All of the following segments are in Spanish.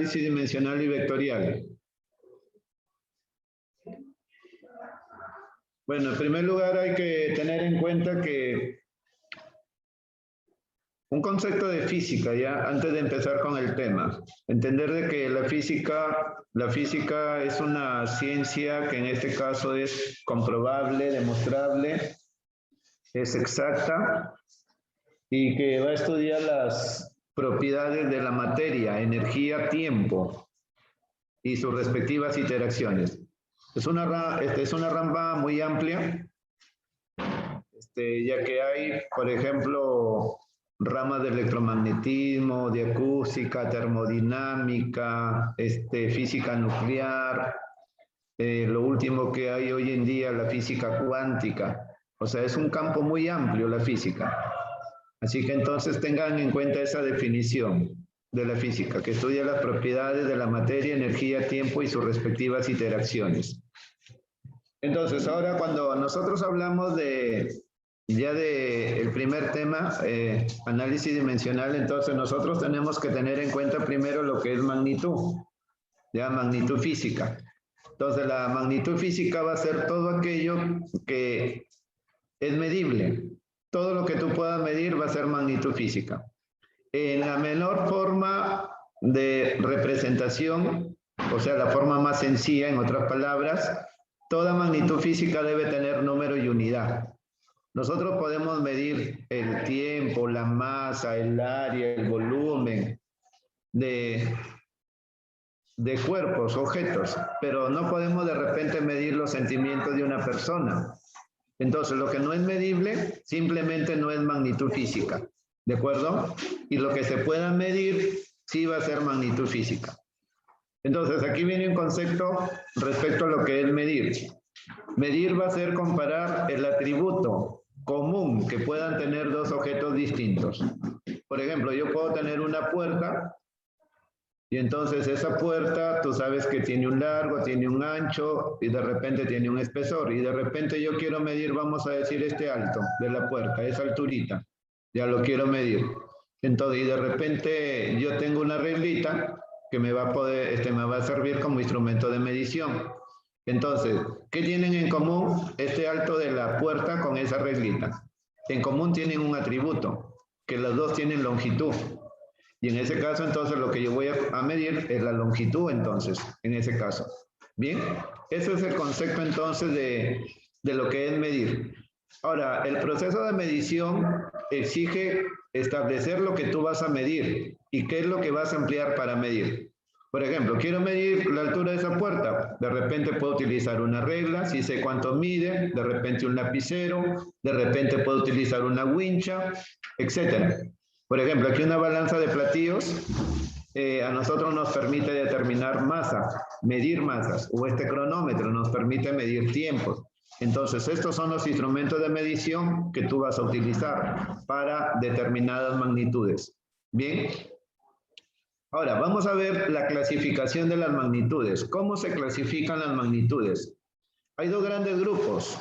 análisis dimensional y vectorial? Bueno, en primer lugar hay que tener en cuenta que un concepto de física, ya antes de empezar con el tema, entender de que la física es una ciencia que en este caso es comprobable, demostrable, es exacta y que va a estudiar las propiedades de la materia, energía, tiempo y sus respectivas interacciones. Es una rama muy amplia, ya que hay, por ejemplo, ramas de electromagnetismo, de acústica, termodinámica, física nuclear, lo último que hay hoy en día, la física cuántica. O sea, es un campo muy amplio la física. Así que entonces tengan en cuenta esa definición de la física, que estudia las propiedades de la materia, energía, tiempo y sus respectivas interacciones. Entonces, ahora cuando nosotros hablamos el primer tema, análisis dimensional, entonces nosotros tenemos que tener en cuenta primero lo que es magnitud, ya magnitud física. Entonces, la magnitud física va a ser todo aquello que es medible. Todo lo que tú puedas medir va a ser magnitud física. En la menor forma de representación, o sea, la forma más sencilla, en otras palabras, toda magnitud física debe tener número y unidad. Nosotros podemos medir el tiempo, la masa, el área, el volumen de cuerpos, objetos, pero no podemos de repente medir los sentimientos de una persona. Entonces, lo que no es medible simplemente no es magnitud física, ¿de acuerdo? Y lo que se pueda medir sí va a ser magnitud física. Entonces, aquí viene un concepto respecto a lo que es medir. Medir va a ser comparar el atributo común que puedan tener dos objetos distintos. Por ejemplo, yo puedo tener una puerta y entonces esa puerta, tú sabes que tiene un largo, tiene un ancho y de repente tiene un espesor. Y de repente yo quiero medir, vamos a decir, este alto de la puerta, esa alturita. Ya lo quiero medir. Entonces, y de repente yo tengo una reglita que me va a servir como instrumento de medición. Entonces, ¿qué tienen en común este alto de la puerta con esa reglita? En común tienen un atributo, que los dos tienen longitud. Y en ese caso, entonces, lo que yo voy a medir es la longitud, entonces, en ese caso. Bien, ese es el concepto, entonces, de lo que es medir. Ahora, el proceso de medición exige establecer lo que tú vas a medir y qué es lo que vas a emplear para medir. Por ejemplo, quiero medir la altura de esa puerta. De repente puedo utilizar una regla, si sé cuánto mide, de repente un lapicero, de repente puedo utilizar una wincha, etcétera. Por ejemplo, aquí una balanza de platillos a nosotros nos permite determinar masa, medir masas, o este cronómetro nos permite medir tiempos. Entonces, estos son los instrumentos de medición que tú vas a utilizar para determinadas magnitudes. Bien. Ahora, vamos a ver la clasificación de las magnitudes. ¿Cómo se clasifican las magnitudes? Hay dos grandes grupos.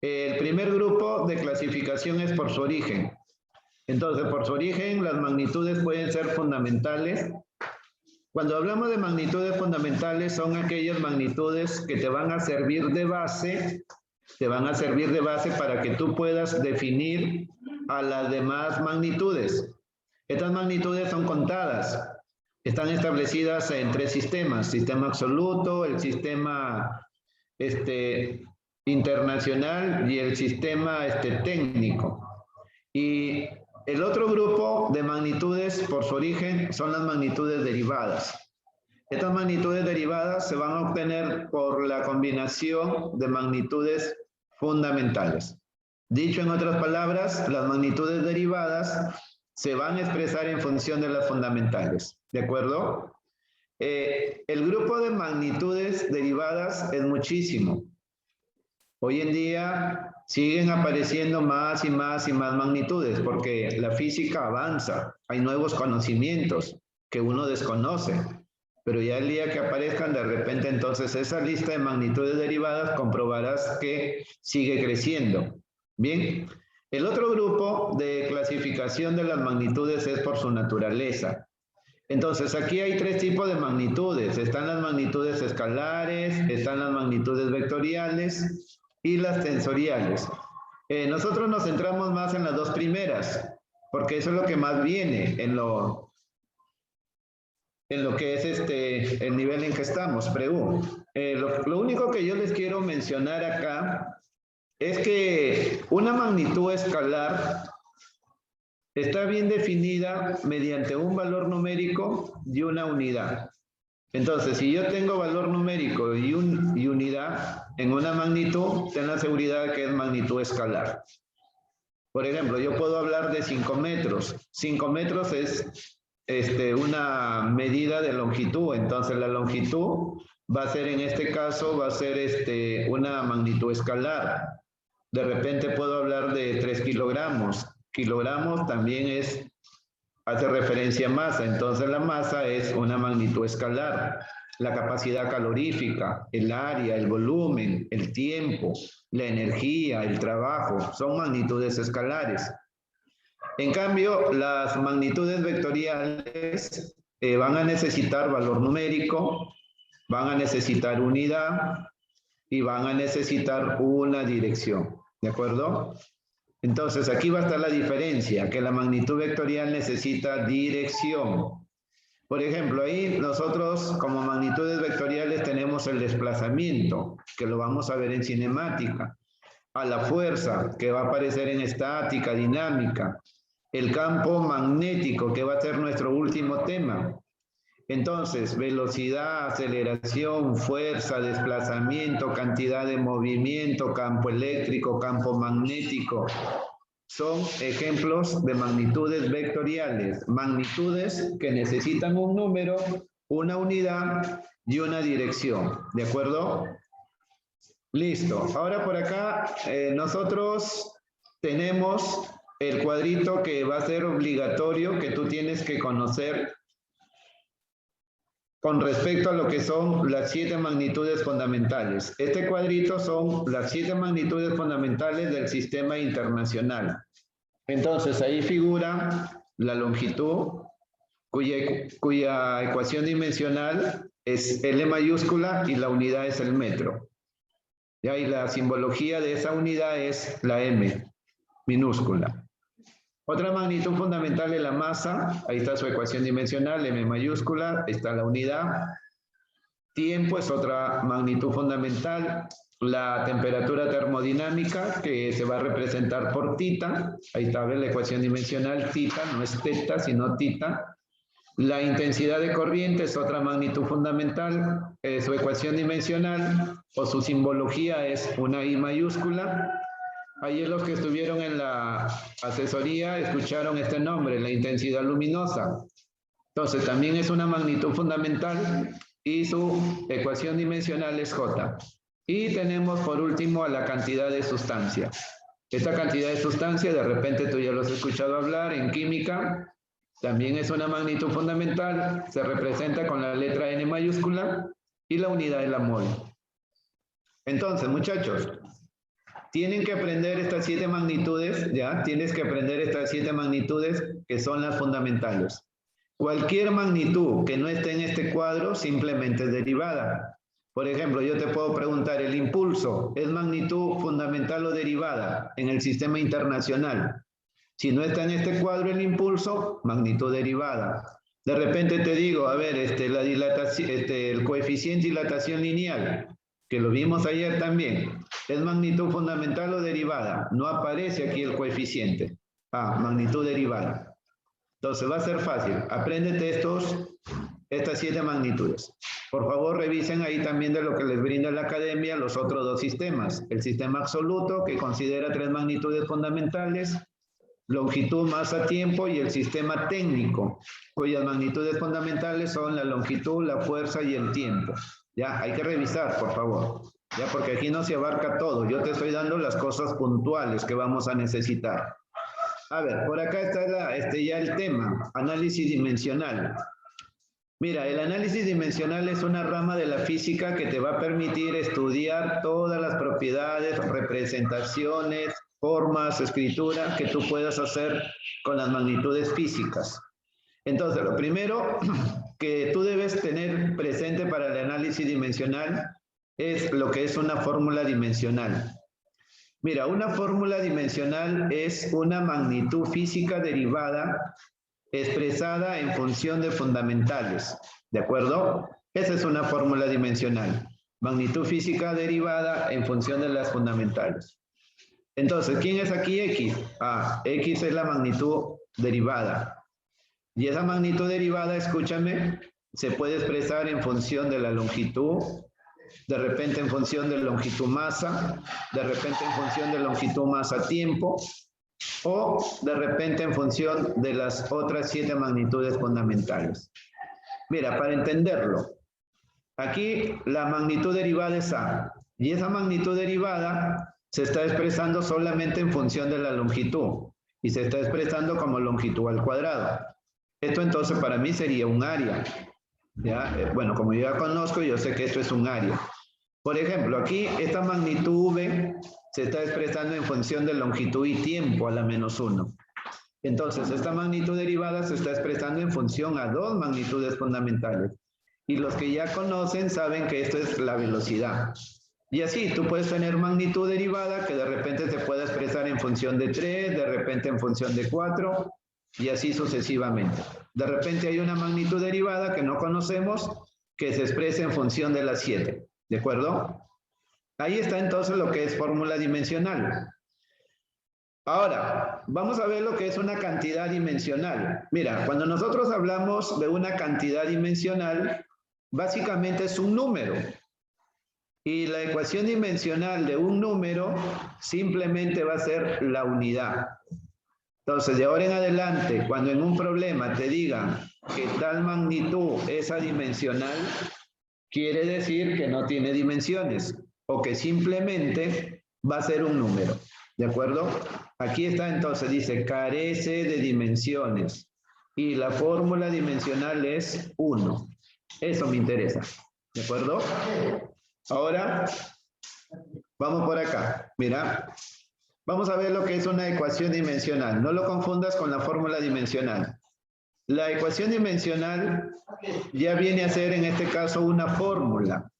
El primer grupo de clasificación es por su origen. Entonces, por su origen, las magnitudes pueden ser fundamentales. Cuando hablamos de magnitudes fundamentales, son aquellas magnitudes que te van a servir de base, para que tú puedas definir a las demás magnitudes. Estas magnitudes son contadas. Están establecidas en tres sistemas: sistema absoluto, el sistema internacional y el sistema técnico. Y el otro grupo de magnitudes por su origen son las magnitudes derivadas. Estas magnitudes derivadas se van a obtener por la combinación de magnitudes fundamentales. Dicho en otras palabras, las magnitudes derivadas se van a expresar en función de las fundamentales. ¿De acuerdo? El grupo de magnitudes derivadas es muchísimo. Hoy en día siguen apareciendo más y más y más magnitudes porque la física avanza. Hay nuevos conocimientos que uno desconoce. Pero ya el día que aparezcan de repente, entonces esa lista de magnitudes derivadas comprobarás que sigue creciendo. Bien. El otro grupo de clasificación de las magnitudes es por su naturaleza. Entonces, aquí hay tres tipos de magnitudes. Están las magnitudes escalares, están las magnitudes vectoriales y las tensoriales. Nosotros nos centramos más en las dos primeras, porque eso es lo que más viene en lo que es el nivel en que estamos, PREU. Lo único que yo les quiero mencionar acá es que una magnitud escalar está bien definida mediante un valor numérico y una unidad. Entonces, si yo tengo valor numérico y unidad en una magnitud, ten la seguridad de que es magnitud escalar. Por ejemplo, yo puedo hablar de 5 metros. 5 metros es una medida de longitud. Entonces, la longitud va a ser, en este caso, va a ser una magnitud escalar. De repente puedo hablar de 3 kilogramos. Kilogramos también hace referencia a masa, entonces la masa es una magnitud escalar. La capacidad calorífica, el área, el volumen, el tiempo, la energía, el trabajo, son magnitudes escalares. En cambio, las magnitudes vectoriales van a necesitar valor numérico, van a necesitar unidad y van a necesitar una dirección, ¿de acuerdo? Entonces, aquí va a estar la diferencia, que la magnitud vectorial necesita dirección. Por ejemplo, ahí nosotros como magnitudes vectoriales tenemos el desplazamiento, que lo vamos a ver en cinemática, a la fuerza, que va a aparecer en estática, dinámica, el campo magnético, que va a ser nuestro último tema. Entonces, velocidad, aceleración, fuerza, desplazamiento, cantidad de movimiento, campo eléctrico, campo magnético, son ejemplos de magnitudes vectoriales, magnitudes que necesitan un número, una unidad y una dirección, ¿de acuerdo? Listo. Ahora por acá nosotros tenemos el cuadrito que va a ser obligatorio, que tú tienes que conocer con respecto a lo que son las 7 magnitudes fundamentales. Este cuadrito son las 7 magnitudes fundamentales del sistema internacional. Entonces, ahí figura la longitud, cuya ecuación dimensional es L mayúscula y la unidad es el metro. Y la simbología de esa unidad es la M minúscula. Otra magnitud fundamental es la masa, ahí está su ecuación dimensional, M mayúscula, está la unidad. Tiempo es otra magnitud fundamental, la temperatura termodinámica, que se va a representar por tita, ahí está la ecuación dimensional, tita, no es teta, sino tita. La intensidad de corriente es otra magnitud fundamental, su ecuación dimensional o su simbología es una I mayúscula. Ayer los que estuvieron en la asesoría escucharon este nombre, la intensidad luminosa. Entonces también es una magnitud fundamental y su ecuación dimensional es J. Y tenemos por último a la cantidad de sustancia. Esta cantidad de sustancia, de repente tú ya lo has escuchado hablar en química, también es una magnitud fundamental, se representa con la letra N mayúscula y la unidad es la mol. Entonces, muchachos, tienen que aprender estas 7 magnitudes, ¿ya? Tienes que aprender estas 7 magnitudes que son las fundamentales. Cualquier magnitud que no esté en este cuadro simplemente es derivada. Por ejemplo, yo te puedo preguntar, ¿el impulso es magnitud fundamental o derivada en el sistema internacional? Si no está en este cuadro el impulso, magnitud derivada. De repente te digo, a ver, la dilatación, el coeficiente de dilatación lineal, que lo vimos ayer también, ¿es magnitud fundamental o derivada? No aparece aquí el coeficiente. Ah, magnitud derivada. Entonces va a ser fácil. Apréndete estas 7 magnitudes. Por favor, revisen ahí también de lo que les brinda la academia los otros 2 sistemas. El sistema absoluto, que considera 3 magnitudes fundamentales, longitud, masa, tiempo, y el sistema técnico, cuyas magnitudes fundamentales son la longitud, la fuerza y el tiempo. Ya, hay que revisar, por favor. Ya, porque aquí no se abarca todo. Yo te estoy dando las cosas puntuales que vamos a necesitar. A ver, por acá está ya el tema, análisis dimensional. Mira, el análisis dimensional es una rama de la física que te va a permitir estudiar todas las propiedades, representaciones, formas, escritura que tú puedas hacer con las magnitudes físicas. Entonces, lo primero que tú debes tener presente para el análisis dimensional es lo que es una fórmula dimensional. Mira, una fórmula dimensional es una magnitud física derivada expresada en función de fundamentales, ¿de acuerdo? Esa es una fórmula dimensional. Magnitud física derivada en función de las fundamentales. Entonces, ¿quién es aquí X? Ah, X es la magnitud derivada. Y esa magnitud derivada, escúchame, se puede expresar en función de la longitud, de repente en función de longitud masa, de repente en función de longitud masa tiempo, o de repente en función de las otras 7 magnitudes fundamentales. Mira, para entenderlo, aquí la magnitud derivada es A, y esa magnitud derivada se está expresando solamente en función de la longitud, y se está expresando como longitud al cuadrado. Esto entonces para mí sería un área. ¿Ya? Bueno, como yo ya conozco, yo sé que esto es un área. Por ejemplo, aquí esta magnitud V se está expresando en función de longitud y tiempo a la menos 1. Entonces, esta magnitud derivada se está expresando en función a 2 magnitudes fundamentales. Y los que ya conocen saben que esto es la velocidad. Y así, tú puedes tener magnitud derivada que de repente se puede expresar en función de 3, de repente en función de 4, y así sucesivamente. De repente hay una magnitud derivada que no conocemos que se expresa en función de las 7. ¿De acuerdo? Ahí está entonces lo que es fórmula dimensional. Ahora, vamos a ver lo que es una cantidad dimensional. Mira, cuando nosotros hablamos de una cantidad dimensional, básicamente es un número. Y la ecuación dimensional de un número simplemente va a ser la unidad. Entonces, de ahora en adelante, cuando en un problema te digan que tal magnitud es adimensional, quiere decir que no tiene dimensiones o que simplemente va a ser un número. ¿De acuerdo? Aquí está entonces, dice, carece de dimensiones. Y la fórmula dimensional es 1. Eso me interesa. ¿De acuerdo? Ahora, vamos por acá. Mira. Vamos a ver lo que es una ecuación dimensional. No lo confundas con la fórmula dimensional. La ecuación dimensional ya viene a ser en este caso una fórmula.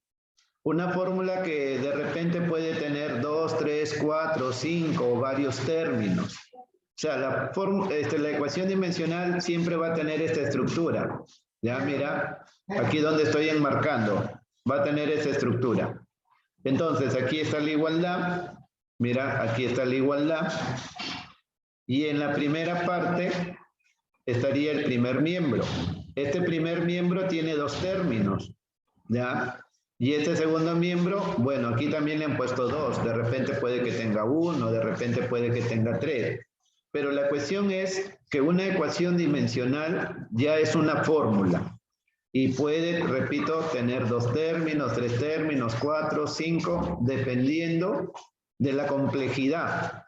Una fórmula que de repente puede tener 2, 3, 4, 5 o varios términos. O sea, la ecuación dimensional siempre va a tener esta estructura. Ya, mira, aquí donde estoy enmarcando, va a tener esa estructura. Entonces, aquí está la igualdad. Mira, aquí está la igualdad. Y en la primera parte estaría el primer miembro. Este primer miembro tiene 2 términos, ¿ya? Y este segundo miembro, bueno, aquí también le han puesto 2. De repente puede que tenga 1, de repente puede que tenga 3. Pero la cuestión es que una ecuación dimensional ya es una fórmula. Y puede, repito, tener 2 términos, 3 términos, 4, 5, dependiendo de la complejidad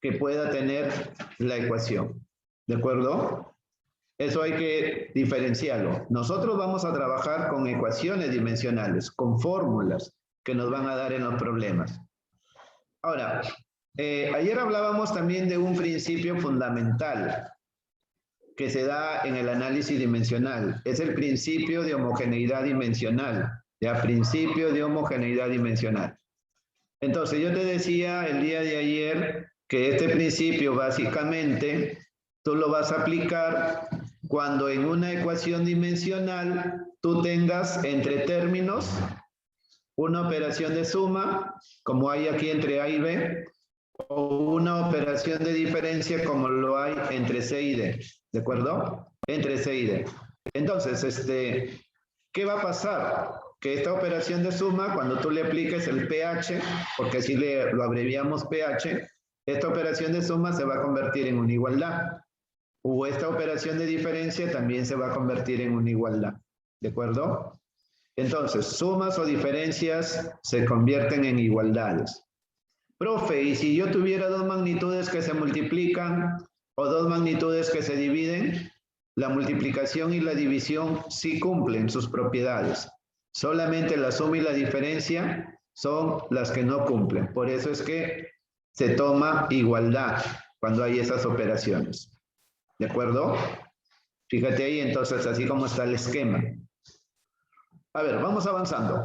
que pueda tener la ecuación. ¿De acuerdo? Eso hay que diferenciarlo. Nosotros vamos a trabajar con ecuaciones dimensionales, con fórmulas que nos van a dar en los problemas. Ahora, ayer hablábamos también de un principio fundamental que se da en el análisis dimensional. Es el principio de homogeneidad dimensional. ¿Ya? Principio de homogeneidad dimensional. Entonces, yo te decía el día de ayer que este principio básicamente tú lo vas a aplicar cuando en una ecuación dimensional tú tengas entre términos una operación de suma, como hay aquí entre A y B, o una operación de diferencia como lo hay entre C y D. ¿De acuerdo? Entre C y D. Entonces, ¿qué va a pasar? Que esta operación de suma, cuando tú le apliques el pH, porque así lo abreviamos pH, esta operación de suma se va a convertir en una igualdad. O esta operación de diferencia también se va a convertir en una igualdad. ¿De acuerdo? Entonces, sumas o diferencias se convierten en igualdades. Profe, ¿y si yo tuviera 2 magnitudes que se multiplican o 2 magnitudes que se dividen? La multiplicación y la división sí cumplen sus propiedades. Solamente la suma y la diferencia son las que no cumplen. Por eso es que se toma igualdad cuando hay esas operaciones. ¿De acuerdo? Fíjate ahí entonces así como está el esquema. A ver, vamos avanzando.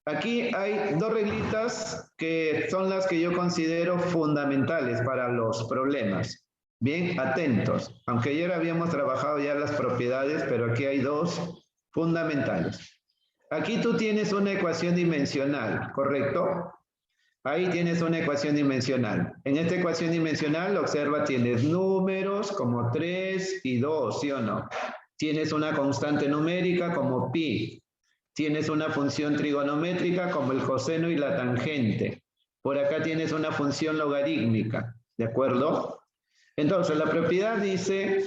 Aquí hay dos reglitas que son las que yo considero fundamentales para los problemas. Bien, atentos. Aunque ayer habíamos trabajado ya las propiedades, pero aquí hay dos fundamentales. Aquí tú tienes una ecuación dimensional, ¿correcto? Ahí tienes una ecuación dimensional. En esta ecuación dimensional, observa, tienes números como 3 y 2, ¿sí o no? Tienes una constante numérica como pi. Tienes una función trigonométrica como el coseno y la tangente. Por acá tienes una función logarítmica, ¿de acuerdo? Entonces, la propiedad dice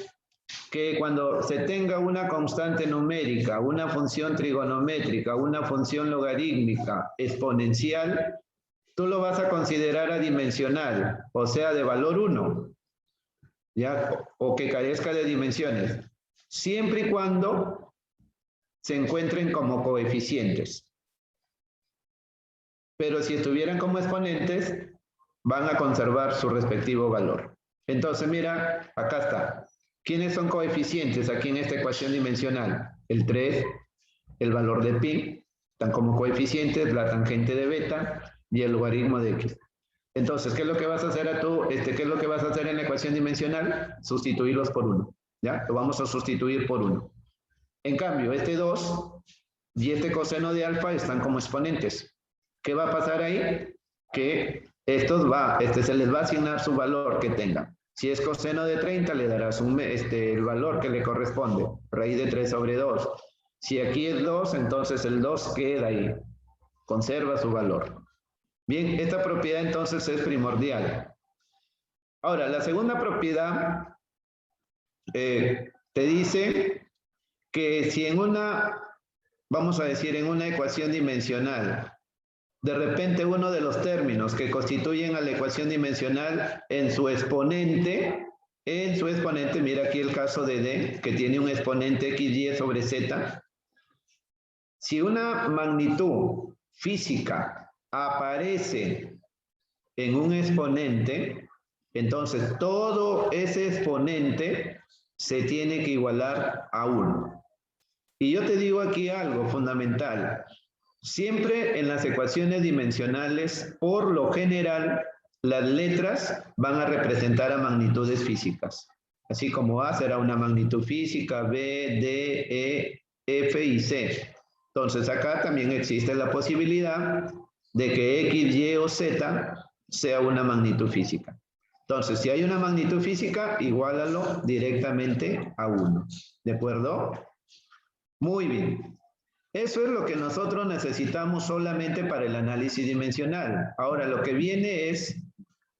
que cuando se tenga una constante numérica, una función trigonométrica, una función logarítmica exponencial, tú lo vas a considerar adimensional, o sea, de valor 1, ¿ya? O que carezca de dimensiones, siempre y cuando se encuentren como coeficientes. Pero si estuvieran como exponentes, van a conservar su respectivo valor. Entonces, mira, acá está. ¿Quiénes son coeficientes aquí en esta ecuación dimensional? El 3, el valor de pi, están como coeficientes, la tangente de beta y el logaritmo de x. Entonces, ¿qué es lo que vas a hacer qué es lo que vas a hacer en la ecuación dimensional? Sustituirlos por 1, ¿ya? Lo vamos a sustituir por 1. En cambio, este 2 y este coseno de alfa están como exponentes. ¿Qué va a pasar ahí? Que se les va a asignar su valor que tengan. Si es coseno de 30, le darás el valor que le corresponde, raíz de 3 sobre 2. Si aquí es 2, entonces el 2 queda ahí, conserva su valor. Bien, esta propiedad entonces es primordial. Ahora, la segunda propiedad te dice que si en vamos a decir, en una ecuación dimensional, de repente uno de los términos que constituyen a la ecuación dimensional en su exponente, mira aquí el caso de D, que tiene un exponente XY sobre Z. Si una magnitud física aparece en un exponente, entonces todo ese exponente se tiene que igualar a 1. Y yo te digo aquí algo fundamental. Siempre en las ecuaciones dimensionales, por lo general, las letras van a representar a magnitudes físicas. Así como A será una magnitud física, B, D, E, F y C. Entonces acá también existe la posibilidad de que X, Y o Z sea una magnitud física. Entonces, si hay una magnitud física, iguálalo directamente a 1. ¿De acuerdo? Muy bien. Eso es lo que nosotros necesitamos solamente para el análisis dimensional. Ahora, lo que viene es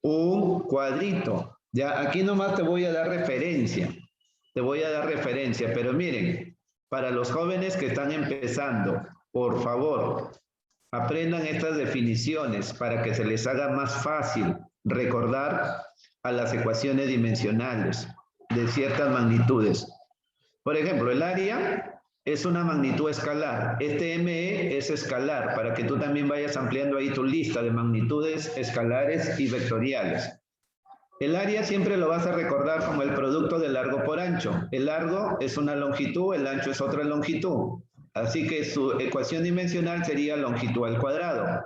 un cuadrito. Ya, aquí nomás te voy a dar referencia. Pero miren, para los jóvenes que están empezando, por favor, aprendan estas definiciones para que se les haga más fácil recordar a las ecuaciones dimensionales de ciertas magnitudes. Por ejemplo, el área es una magnitud escalar. Este ME es escalar, para que tú también vayas ampliando ahí tu lista de magnitudes escalares y vectoriales. El área siempre lo vas a recordar como el producto de largo por ancho. El largo es una longitud, el ancho es otra longitud. Así que su ecuación dimensional sería longitud al cuadrado.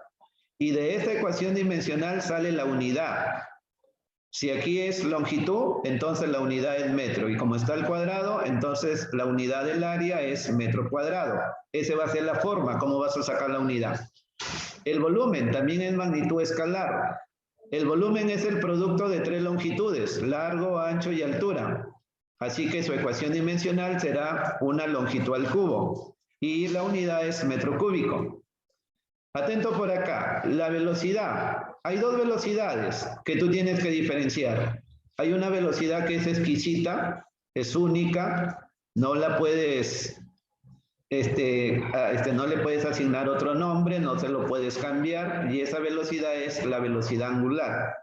Y de esta ecuación dimensional sale la unidad. Si aquí es longitud, entonces la unidad es metro. Y como está al cuadrado, entonces la unidad del área es metro cuadrado. Esa va a ser la forma, cómo vas a sacar la unidad. El volumen también es magnitud escalar. El volumen es el producto de 3 longitudes, largo, ancho y altura. Así que su ecuación dimensional será una longitud al cubo. Y la unidad es metro cúbico. Atento por acá, la velocidad. Hay dos velocidades que tú tienes que diferenciar. Hay una velocidad que es exquisita, es única, no la puedes, no le puedes asignar otro nombre, no se lo puedes cambiar, y esa velocidad es la velocidad angular.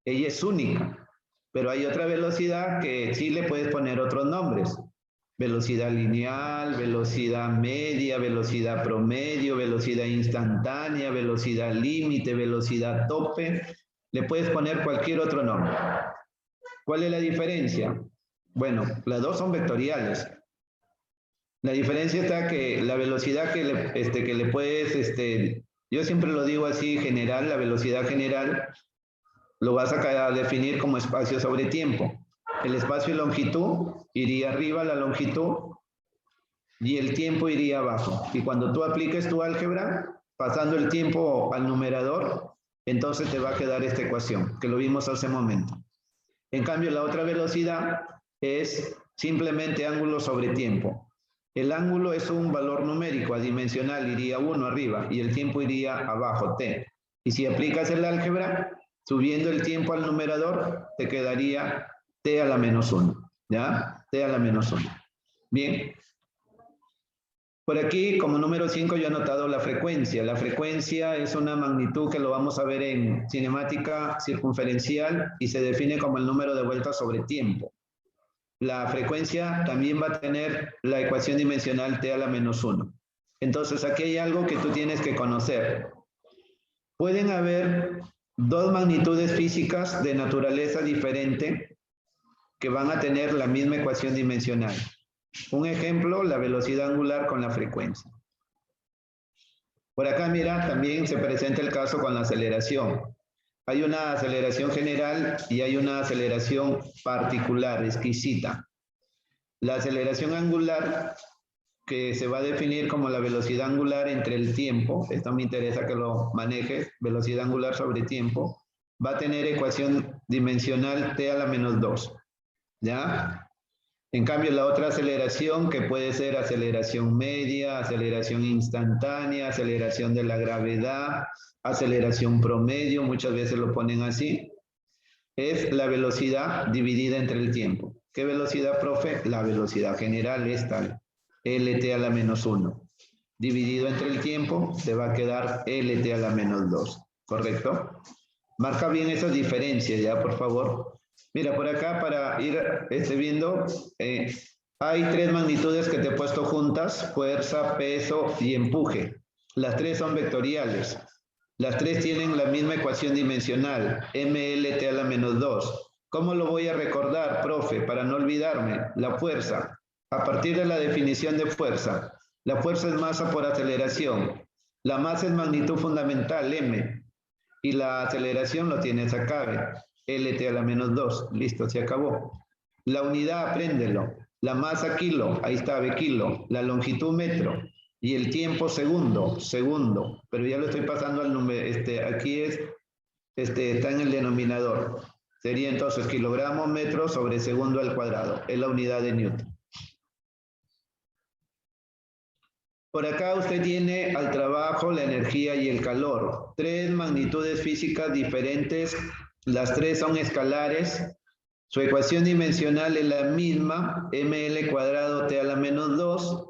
Ella es única, pero hay otra velocidad que sí le puedes poner otros nombres. Velocidad lineal, velocidad media, velocidad promedio, velocidad instantánea, velocidad límite, velocidad tope. Le puedes poner cualquier otro nombre. ¿Cuál es la diferencia? Bueno, las dos son vectoriales. La diferencia está que la velocidad que le puedes, yo siempre lo digo así, general, la velocidad general, lo vas a definir como espacio sobre tiempo. El espacio y longitud iría arriba, la longitud, y el tiempo iría abajo. Y cuando tú apliques tu álgebra, pasando el tiempo al numerador, entonces te va a quedar esta ecuación, que lo vimos hace un momento. En cambio, la otra velocidad es simplemente ángulo sobre tiempo. El ángulo es un valor numérico, adimensional, iría 1 arriba y el tiempo iría abajo, t. Y si aplicas el álgebra, subiendo el tiempo al numerador, te quedaría t a la menos 1, ¿ya? T a la menos 1. Bien. Por aquí, como número 5, yo he anotado la frecuencia. La frecuencia es una magnitud que lo vamos a ver en cinemática circunferencial y se define como el número de vueltas sobre tiempo. La frecuencia también va a tener la ecuación dimensional t a la menos 1. Entonces, aquí hay algo que tú tienes que conocer. Pueden haber dos magnitudes físicas de naturaleza diferente que van a tener la misma ecuación dimensional. Un ejemplo, la velocidad angular con la frecuencia. Por acá, mira, también se presenta el caso con la aceleración. Hay una aceleración general y hay una aceleración particular, exquisita. La aceleración angular, que se va a definir como la velocidad angular entre el tiempo, esto me interesa que lo manejes, velocidad angular sobre tiempo, va a tener ecuación dimensional t a la menos 2, ¿ya? En cambio, la otra aceleración, que puede ser aceleración media, aceleración instantánea, aceleración de la gravedad, aceleración promedio, muchas veces lo ponen así, es la velocidad dividida entre el tiempo. ¿Qué velocidad, profe? La velocidad general es tal, LT a la menos 1. Dividido entre el tiempo, te va a quedar LT a la menos 2, ¿correcto? Marca bien esas diferencias, ya, por favor. Mira, por acá para ir viendo, hay tres magnitudes que te he puesto juntas, fuerza, peso y empuje. Las tres son vectoriales. Las tres tienen la misma ecuación dimensional, MLT a la menos 2. ¿Cómo lo voy a recordar, profe, para no olvidarme? La fuerza. A partir de la definición de fuerza, la fuerza es masa por aceleración. La masa es magnitud fundamental, M. Y la aceleración lo tienes acá, LT a la menos 2. Listo, se acabó. La unidad, apréndelo. La masa, kilo. Ahí está, kilo. La longitud, metro. Y el tiempo, segundo. Pero ya lo estoy pasando al número. Aquí está en el denominador. Sería entonces kilogramos, metro sobre segundo al cuadrado. Es la unidad de Newton. Por acá usted tiene al trabajo, la energía y el calor. Tres magnitudes físicas diferentes. Las tres son escalares. Su ecuación dimensional es la misma, ml cuadrado t a la menos 2.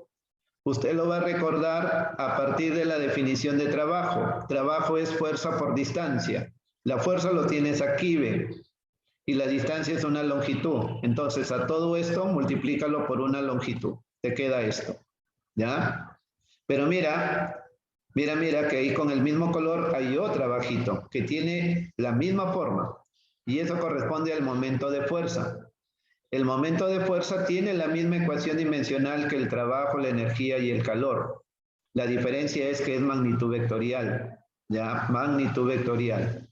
Usted lo va a recordar a partir de la definición de trabajo. Trabajo es fuerza por distancia. La fuerza lo tienes aquí, ¿ve? Y la distancia es una longitud. Entonces, a todo esto, multiplícalo por una longitud. Te queda esto, ¿ya? Pero mira que ahí con el mismo color hay otra abajito que tiene la misma forma y eso corresponde al momento de fuerza. El momento de fuerza tiene la misma ecuación dimensional que el trabajo, la energía y el calor. La diferencia es que es magnitud vectorial, ¿ya? Magnitud vectorial.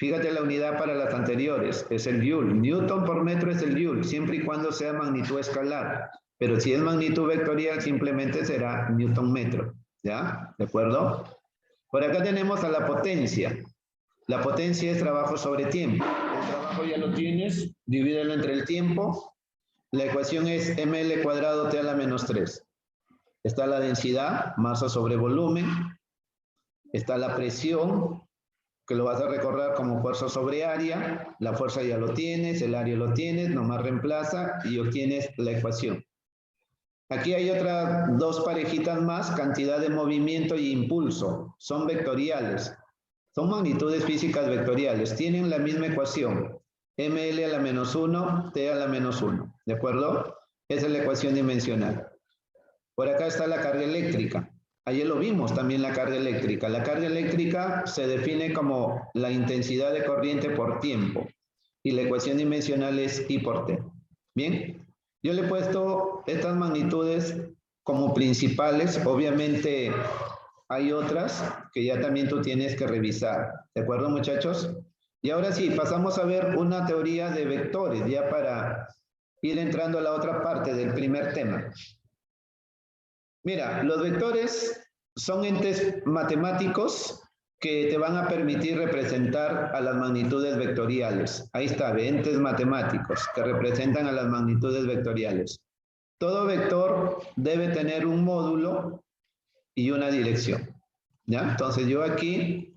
Fíjate la unidad para las anteriores, es el joule. Newton por metro es el joule, siempre y cuando sea magnitud escalar. Pero si es magnitud vectorial, simplemente será Newton metro, ¿ya? ¿De acuerdo? Por acá tenemos a la potencia. La potencia es trabajo sobre tiempo. El trabajo ya lo tienes, divídelo entre el tiempo. La ecuación es ml cuadrado t a la menos 3. Está la densidad, masa sobre volumen. Está la presión, que lo vas a recordar como fuerza sobre área. La fuerza ya lo tienes, el área lo tienes, nomás reemplaza y obtienes la ecuación. Aquí hay otras dos parejitas más, cantidad de movimiento y impulso. Son vectoriales. Son magnitudes físicas vectoriales. Tienen la misma ecuación. ML a la menos 1, T a la menos 1. ¿De acuerdo? Esa es la ecuación dimensional. Por acá está la carga eléctrica. Ayer lo vimos también la carga eléctrica. La carga eléctrica se define como la intensidad de corriente por tiempo. Y la ecuación dimensional es I por T. Bien, yo le he puesto estas magnitudes como principales. Obviamente hay otras que ya también tú tienes que revisar. ¿De acuerdo, muchachos? Y ahora sí, pasamos a ver una teoría de vectores, ya para ir entrando a la otra parte del primer tema. Mira, los vectores son entes matemáticos que te van a permitir representar a las magnitudes vectoriales. Ahí está, entes matemáticos que representan a las magnitudes vectoriales. Todo vector debe tener un módulo y una dirección. ¿Ya? Entonces yo aquí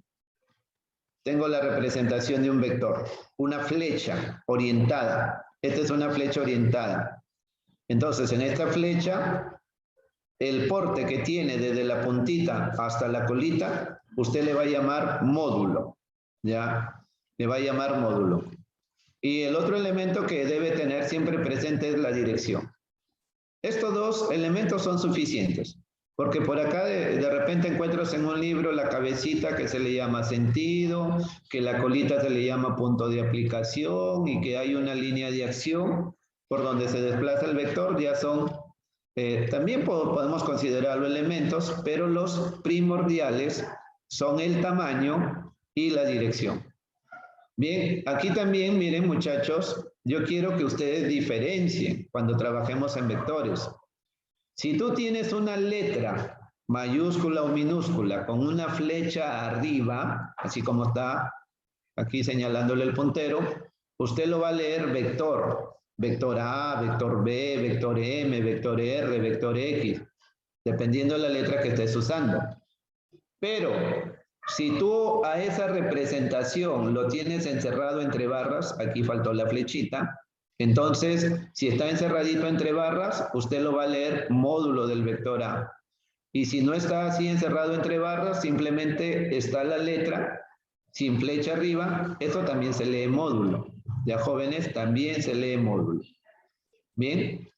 tengo la representación de un vector, una flecha orientada. Esta es una flecha orientada. Entonces en esta flecha, el porte que tiene desde la puntita hasta la colita, usted le va a llamar módulo, ¿ya? Le va a llamar módulo. Y el otro elemento que debe tener siempre presente es la dirección. Estos dos elementos son suficientes, porque por acá de repente encuentras en un libro la cabecita que se le llama sentido, que la colita se le llama punto de aplicación y que hay una línea de acción por donde se desplaza el vector. Ya son también podemos considerarlo elementos, pero los primordiales son el tamaño y la dirección. Bien, aquí también, miren muchachos, yo quiero que ustedes diferencien cuando trabajemos en vectores. Si tú tienes una letra mayúscula o minúscula con una flecha arriba, así como está aquí señalándole el puntero, usted lo va a leer vector. Vector A, vector B, vector M, vector R, vector X, dependiendo de la letra que estés usando. Pero si tú a esa representación lo tienes encerrado entre barras, aquí faltó la flechita, entonces si está encerradito entre barras, usted lo va a leer módulo del vector A. Y si no está así encerrado entre barras, simplemente está la letra sin flecha arriba, eso también se lee módulo. Ya jóvenes, también se lee módulo. Bien,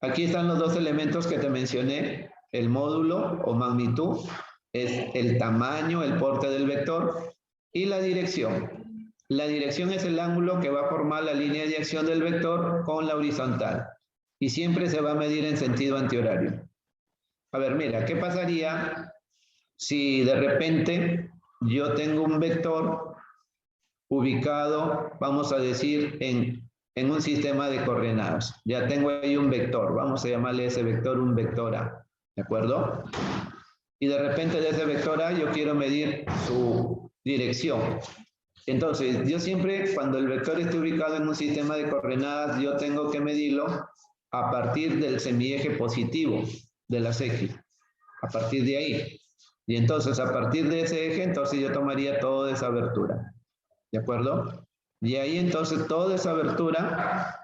aquí están los dos elementos que te mencioné. El módulo o magnitud es el tamaño, el porte del vector, y la dirección. La dirección es el ángulo que va a formar la línea de acción del vector con la horizontal. Y siempre se va a medir en sentido antihorario. A ver, mira, ¿qué pasaría si de repente yo tengo un vector ubicado, vamos a decir, en un sistema de coordenadas? Ya tengo ahí un vector, vamos a llamarle ese vector un vector A, ¿de acuerdo? Y de repente de ese vector A yo quiero medir su dirección. Entonces, yo siempre, cuando el vector esté ubicado en un sistema de coordenadas, yo tengo que medirlo a partir del semieje positivo de las X, a partir de ahí. Y entonces, a partir de ese eje, entonces yo tomaría toda esa abertura. ¿De acuerdo? Y ahí entonces toda esa abertura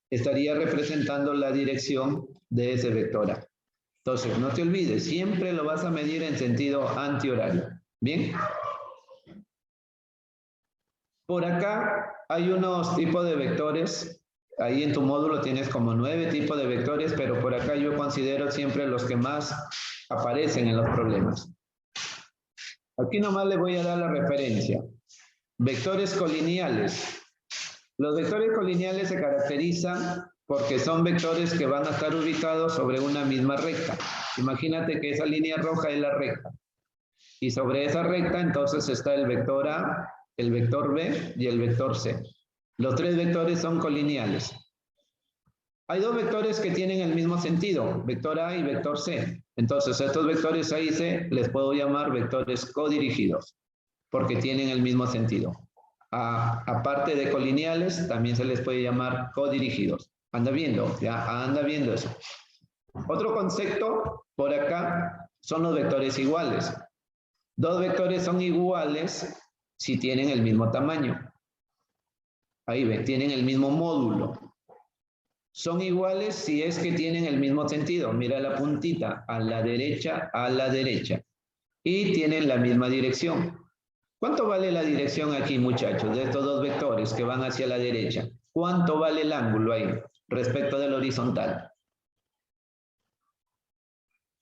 estaría representando la dirección de ese vector A. Entonces, no te olvides, siempre lo vas a medir en sentido antihorario. ¿Bien? Por acá hay unos tipos de vectores. Ahí en tu módulo tienes como 9 tipos de vectores, pero por acá yo considero siempre los que más aparecen en los problemas. Aquí nomás le voy a dar la referencia. Vectores colineales. Los vectores colineales se caracterizan porque son vectores que van a estar ubicados sobre una misma recta. Imagínate que esa línea roja es la recta. Y sobre esa recta entonces está el vector A, el vector B y el vector C. Los tres vectores son colineales. Hay dos vectores que tienen el mismo sentido, vector A y vector C. Entonces, estos vectores A y C les puedo llamar vectores codirigidos, porque tienen el mismo sentido. Aparte de colineales, también se les puede llamar codirigidos. Anda viendo, ya anda viendo eso. Otro concepto por acá son los vectores iguales. Dos vectores son iguales si tienen el mismo tamaño. Ahí ven, tienen el mismo módulo. Son iguales si es que tienen el mismo sentido. Mira la puntita, a la derecha. Y tienen la misma dirección. ¿Cuánto vale la dirección aquí, muchachos, de estos dos vectores que van hacia la derecha? ¿Cuánto vale el ángulo ahí respecto del horizontal?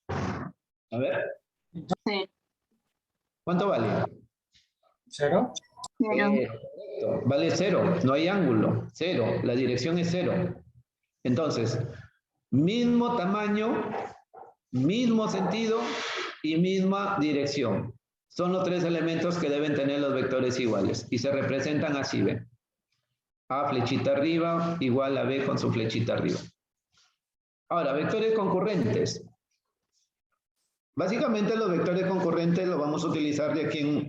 A ver. ¿Cuánto vale? ¿Cero? Correcto. Vale 0, no hay ángulo, 0, la dirección es 0. Entonces, mismo tamaño, mismo sentido y misma dirección. Son los tres elementos que deben tener los vectores iguales y se representan así, ¿ven? A flechita arriba igual a B con su flechita arriba. Ahora, vectores concurrentes. Básicamente los vectores concurrentes los vamos a utilizar de aquí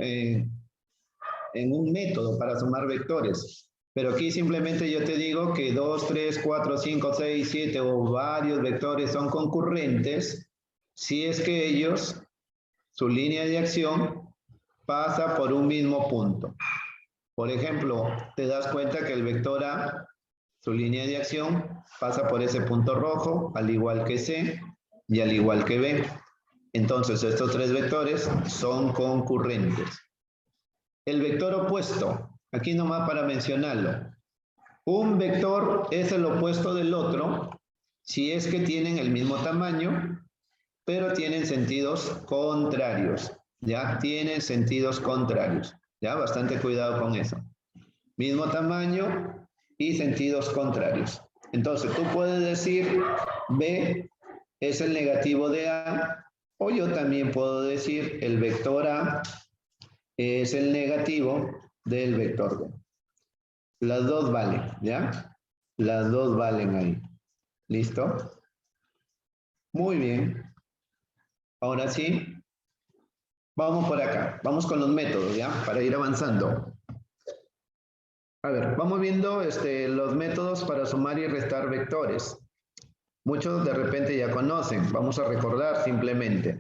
en un método para sumar vectores. Pero aquí simplemente yo te digo que 2, 3, 4, 5, 6, 7 o varios vectores son concurrentes si es que ellos, su línea de acción pasa por un mismo punto. Por ejemplo, te das cuenta que el vector A, su línea de acción pasa por ese punto rojo, al igual que C y al igual que B. Entonces, estos tres vectores son concurrentes. El vector opuesto, aquí nomás para mencionarlo. Un vector es el opuesto del otro si es que tienen el mismo tamaño, pero tienen sentidos contrarios. ¿Ya? Tienen sentidos contrarios. ¿Ya? Bastante cuidado con eso. Mismo tamaño y sentidos contrarios. Entonces, tú puedes decir B es el negativo de A, o yo también puedo decir el vector A es el negativo del vector B. Las dos valen, ¿ya? Las dos valen ahí. ¿Listo? Muy bien. Ahora sí, vamos por acá. Vamos con los métodos, ¿ya? Para ir avanzando. A ver, vamos viendo los métodos para sumar y restar vectores. Muchos de repente ya conocen. Vamos a recordar simplemente.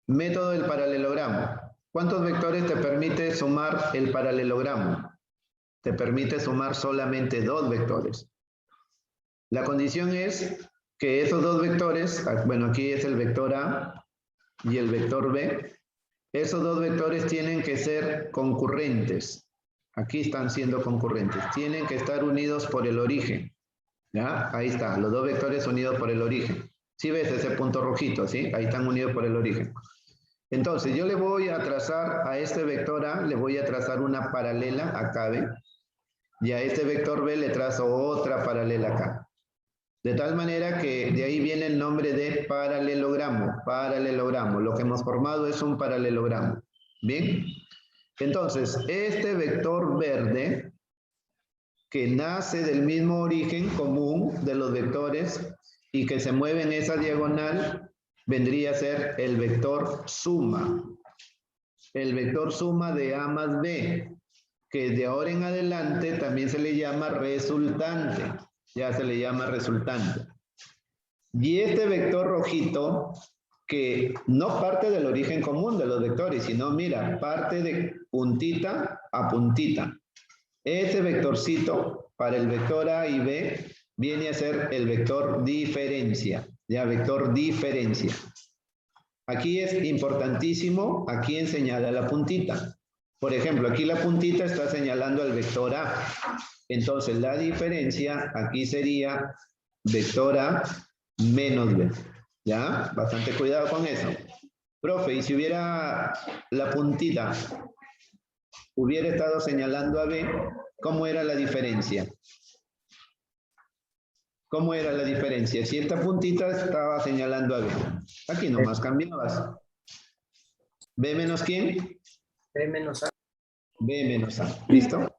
Método del paralelogramo. ¿Cuántos vectores te permite sumar el paralelogramo? Te permite sumar solamente 2 vectores. La condición es que esos 2 vectores, bueno, aquí es el vector A y el vector B, esos 2 vectores tienen que ser concurrentes. Aquí están siendo concurrentes. Tienen que estar unidos por el origen. ¿Ya? Ahí está, los 2 vectores unidos por el origen. ¿Sí ves ese punto rojito? ¿Sí? Ahí están unidos por el origen. Entonces, yo le voy a trazar a este vector A, le voy a trazar una paralela acá, ¿ven? Y a este vector B le trazo otra paralela acá. De tal manera que de ahí viene el nombre de paralelogramo. Paralelogramo. Lo que hemos formado es un paralelogramo. ¿Bien? Entonces, este vector verde, que nace del mismo origen común de los vectores y que se mueve en esa diagonal, vendría a ser el vector suma. El vector suma de A más B, que de ahora en adelante también se le llama resultante. Ya se le llama resultante. Y este vector rojito, que no parte del origen común de los vectores, sino, mira, parte de puntita a puntita. Ese vectorcito para el vector A y B viene a ser el vector diferencia. Ya, vector diferencia. Aquí es importantísimo, aquí señala la puntita. Por ejemplo, aquí la puntita está señalando al vector A. Entonces, la diferencia aquí sería vector A menos B. ¿Ya? Bastante cuidado con eso. Profe, y si hubiera la puntita, hubiera estado señalando a B, ¿cómo era la diferencia? ¿Cómo era la diferencia? Si esta puntita estaba señalando a B. Aquí nomás cambiabas. ¿B menos quién? B menos A. B menos A. ¿Listo?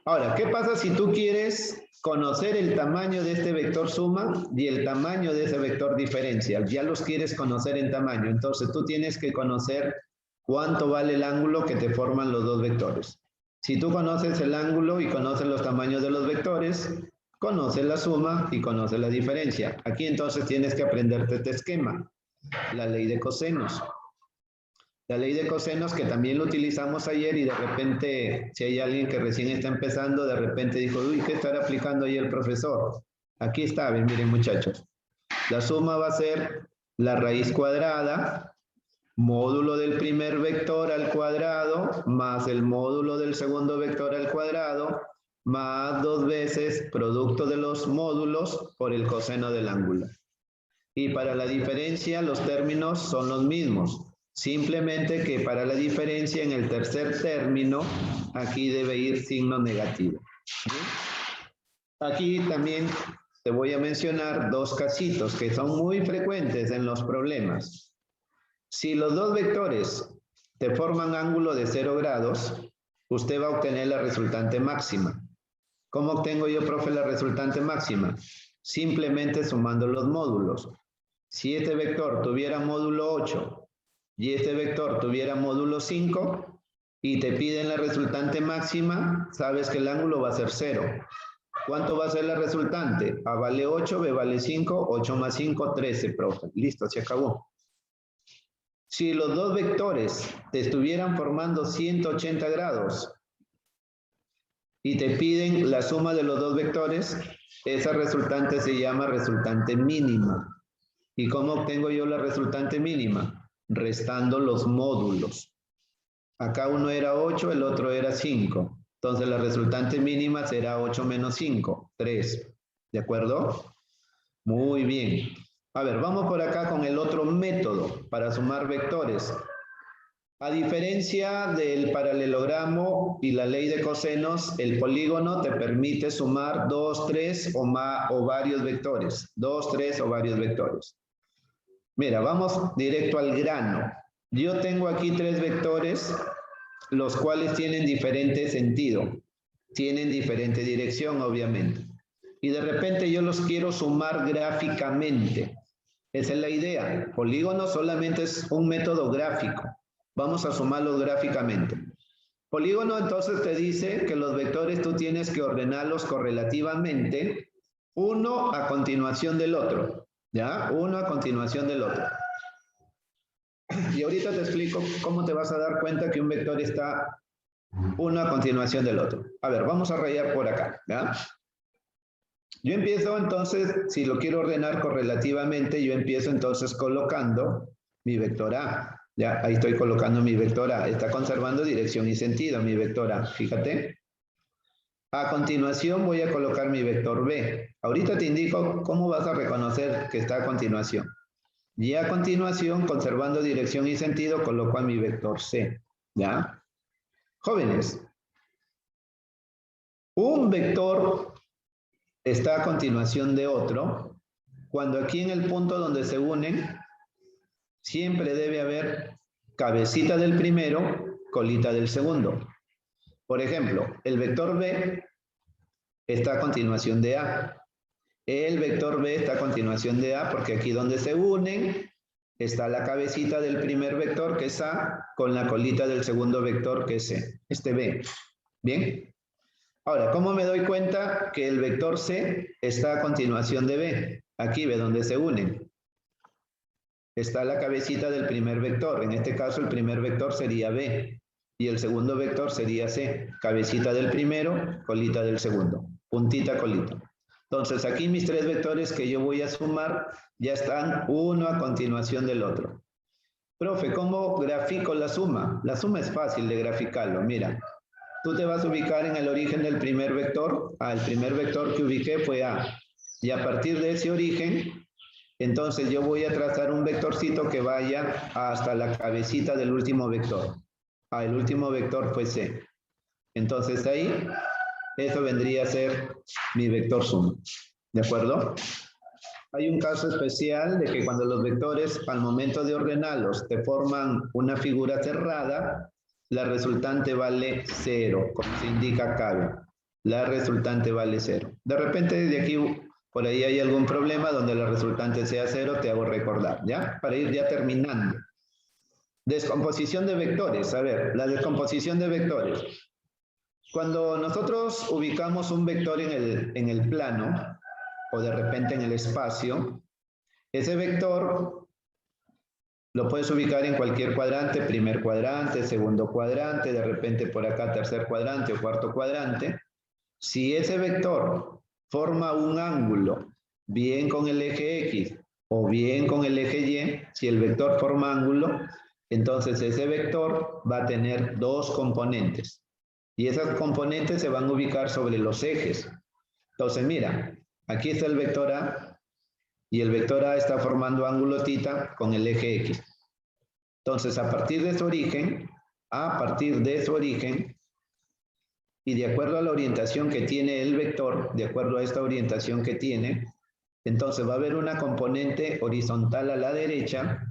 Ahora, ¿qué pasa si tú quieres conocer el tamaño de este vector suma y el tamaño de ese vector diferencia? Ya los quieres conocer en tamaño. Entonces, tú tienes que conocer cuánto vale el ángulo que te forman los dos vectores. Si tú conoces el ángulo y conoces los tamaños de los vectores, conoces la suma y conoces la diferencia. Aquí entonces tienes que aprenderte este esquema, la ley de cosenos. La ley de cosenos que también lo utilizamos ayer y de repente, si hay alguien que recién está empezando, de repente dijo, uy, ¿qué estará aplicando ahí el profesor? Aquí está, ven, miren muchachos. La suma va a ser la raíz cuadrada, módulo del primer vector al cuadrado, más el módulo del segundo vector al cuadrado, más 2 veces producto de los módulos por el coseno del ángulo. Y para la diferencia los términos son los mismos. Simplemente que para la diferencia en el tercer término, aquí debe ir signo negativo. ¿Sí? Aquí también te voy a mencionar dos casitos que son muy frecuentes en los problemas. Si los dos vectores te forman ángulo de 0 grados, usted va a obtener la resultante máxima. ¿Cómo obtengo yo, profe, la resultante máxima? Simplemente sumando los módulos. Si este vector tuviera módulo 8 y este vector tuviera módulo 5 y te piden la resultante máxima, sabes que el ángulo va a ser 0. ¿Cuánto va a ser la resultante? A vale 8, B vale 5, 8 más 5, 13, profe. Listo, se acabó. Si los dos vectores te estuvieran formando 180 grados y te piden la suma de los dos vectores, esa resultante se llama resultante mínima. ¿Y cómo obtengo yo la resultante mínima? Restando los módulos. Acá uno era 8, el otro era 5. Entonces la resultante mínima será 8 menos 5, 3. ¿De acuerdo? Muy bien. A ver, vamos por acá con el otro método para sumar vectores. A diferencia del paralelogramo y la ley de cosenos, el polígono te permite sumar 2, 3 o varios vectores. 2, 3 o varios vectores. Mira, vamos directo al grano. Yo tengo aquí 3 vectores, los cuales tienen diferente sentido. Tienen diferente dirección, obviamente. Y de repente yo los quiero sumar gráficamente. Esa es la idea. Polígono solamente es un método gráfico. Vamos a sumarlos gráficamente. Polígono entonces te dice que los vectores tú tienes que ordenarlos correlativamente, uno a continuación del otro. ¿Ya? Uno a continuación del otro. Y ahorita te explico cómo te vas a dar cuenta que un vector está uno a continuación del otro. A ver, vamos a rayar por acá. ¿Ya? Yo empiezo entonces, si lo quiero ordenar correlativamente, yo empiezo entonces colocando mi vector A. Ya, ahí estoy colocando mi vector A. Está conservando dirección y sentido mi vector A. Fíjate. A continuación voy a colocar mi vector B. Ahorita te indico cómo vas a reconocer que está a continuación. Y a continuación, conservando dirección y sentido, coloco a mi vector C. ¿Ya? Jóvenes, un vector está a continuación de otro cuando aquí en el punto donde se unen siempre debe haber cabecita del primero, colita del segundo. Por ejemplo, el vector B está a continuación de A. El vector B está a continuación de A porque aquí donde se unen está la cabecita del primer vector que es A con la colita del segundo vector que es C, este B. ¿Bien? Ahora, ¿cómo me doy cuenta que el vector C está a continuación de B? Aquí ve donde se unen. Está la cabecita del primer vector. En este caso, el primer vector sería B. Y el segundo vector sería C. Cabecita del primero, colita del segundo. Puntita, colita. Entonces, aquí mis 3 vectores que yo voy a sumar ya están uno a continuación del otro. Profe, ¿cómo grafico la suma? La suma es fácil de graficarlo. Mira, tú te vas a ubicar en el origen del primer vector. El primer vector que ubiqué fue A. Y a partir de ese origen, entonces yo voy a trazar un vectorcito que vaya hasta la cabecita del último vector. El último vector fue C. Entonces ahí, eso vendría a ser mi vector suma. ¿De acuerdo? Hay un caso especial de que cuando los vectores, al momento de ordenarlos, te forman una figura cerrada, la resultante vale 0, como se indica acá. La resultante vale 0. De repente, de aquí, por ahí hay algún problema donde la resultante sea 0, te hago recordar, ¿ya? Para ir ya terminando. Descomposición de vectores. A ver, la descomposición de vectores. Cuando nosotros ubicamos un vector en el plano, o de repente en el espacio, ese vector lo puedes ubicar en cualquier cuadrante, primer cuadrante, segundo cuadrante, de repente por acá tercer cuadrante o cuarto cuadrante. Si ese vector forma un ángulo, bien con el eje X o bien con el eje Y, si el vector forma ángulo, entonces ese vector va a tener 2 componentes. Y esas componentes se van a ubicar sobre los ejes. Entonces, mira, aquí está el vector A, y el vector A está formando ángulo θ con el eje X. Entonces, a partir de su origen, y de acuerdo a la orientación que tiene el vector, de acuerdo a esta orientación que tiene, Entonces va a haber una componente horizontal a la derecha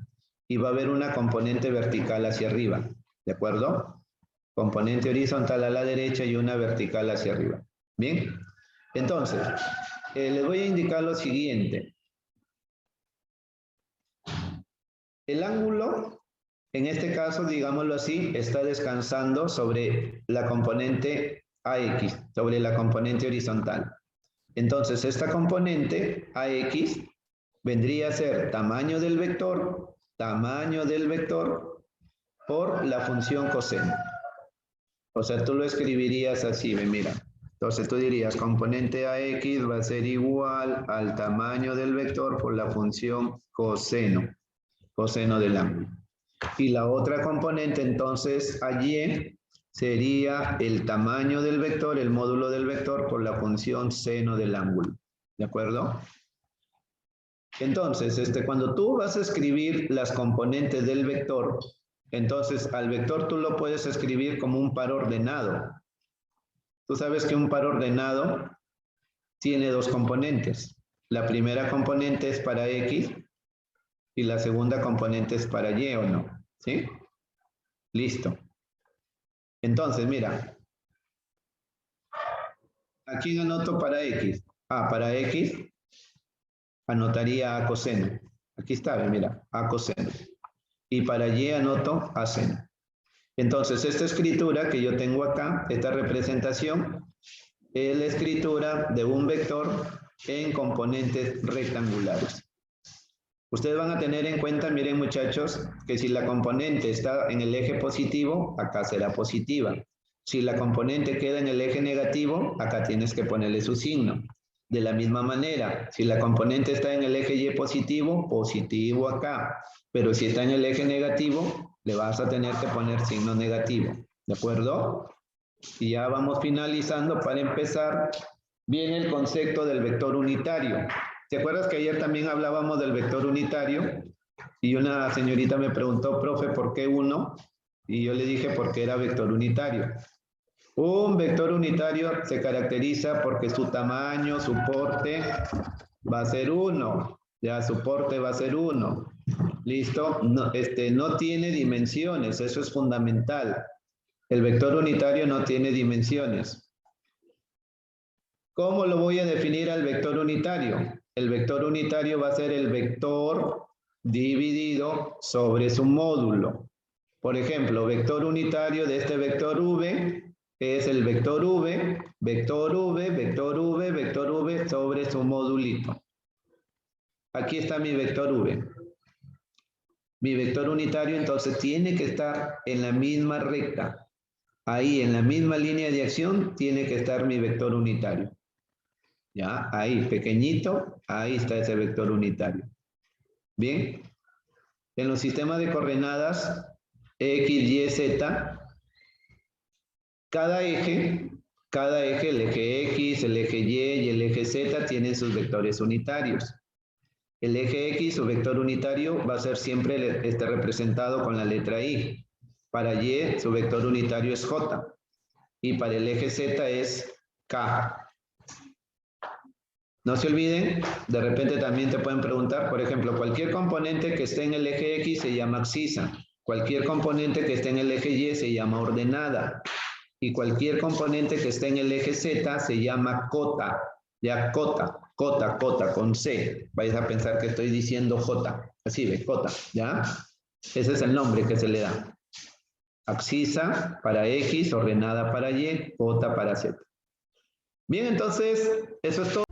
y va a haber una componente vertical hacia arriba. ¿De acuerdo? Componente horizontal a la derecha y una vertical hacia arriba. Bien. Entonces, les voy a indicar lo siguiente. El ángulo, en este caso, digámoslo así, está descansando sobre la componente AX, sobre la componente horizontal. Entonces, esta componente AX vendría a ser tamaño del vector por la función coseno. O sea, tú lo escribirías así, mira. Entonces tú dirías, componente AX va a ser igual al tamaño del vector por la función coseno del ángulo. Y la otra componente, entonces, AY sería el tamaño del vector, el módulo del vector por la función seno del ángulo. ¿De acuerdo? Entonces, cuando tú vas a escribir las componentes del vector, entonces al vector tú lo puedes escribir como un par ordenado. Tú sabes que un par ordenado tiene dos componentes. La primera componente es para X y la segunda componente es para Y, ¿o no? ¿Sí? Listo. Entonces, mira. Aquí anoto para X. Para X anotaría A coseno. Aquí está, mira, A coseno. Y para Y anoto A seno. Entonces, esta escritura que yo tengo acá, esta representación, es la escritura de un vector en componentes rectangulares. Ustedes van a tener en cuenta, miren muchachos, que si la componente está en el eje positivo, acá será positiva. Si la componente queda en el eje negativo, acá tienes que ponerle su signo. De la misma manera, si la componente está en el eje Y positivo, positivo acá. Pero si está en el eje negativo, le vas a tener que poner signo negativo. ¿De acuerdo? Y ya vamos finalizando para empezar bien el concepto del vector unitario. ¿Te acuerdas que ayer también hablábamos del vector unitario? Y una señorita me preguntó, profe, ¿por qué 1? Y yo le dije, porque era vector unitario. Un vector unitario se caracteriza porque su tamaño, su porte, va a ser 1. Ya, su porte va a ser 1. ¿Listo? No, no tiene dimensiones, eso es fundamental. El vector unitario no tiene dimensiones. ¿Cómo lo voy a definir al vector unitario? El vector unitario va a ser el vector dividido sobre su módulo. Por ejemplo, vector unitario de este vector V es el vector V, vector V, vector V, vector V sobre su modulito. Aquí está mi vector V. Mi vector unitario entonces tiene que estar en la misma recta. Ahí en la misma línea de acción tiene que estar mi vector unitario. Ya, ahí, pequeñito, ahí está ese vector unitario. Bien, en los sistemas de coordenadas X, Y, Z, cada eje, el eje X, el eje Y y el eje Z tienen sus vectores unitarios. El eje X, su vector unitario, va a ser siempre representado con la letra I. Para Y, su vector unitario es J. Y para el eje Z es K. No se olviden, de repente también te pueden preguntar, por ejemplo, cualquier componente que esté en el eje X se llama abscisa. Cualquier componente que esté en el eje Y se llama ordenada. Y cualquier componente que esté en el eje Z se llama cota. Ya, cota, con C. Vais a pensar que estoy diciendo J. Así ve, cota, ¿ya? Ese es el nombre que se le da. Abscisa para X, ordenada para Y, cota para Z. Bien, entonces, eso es todo.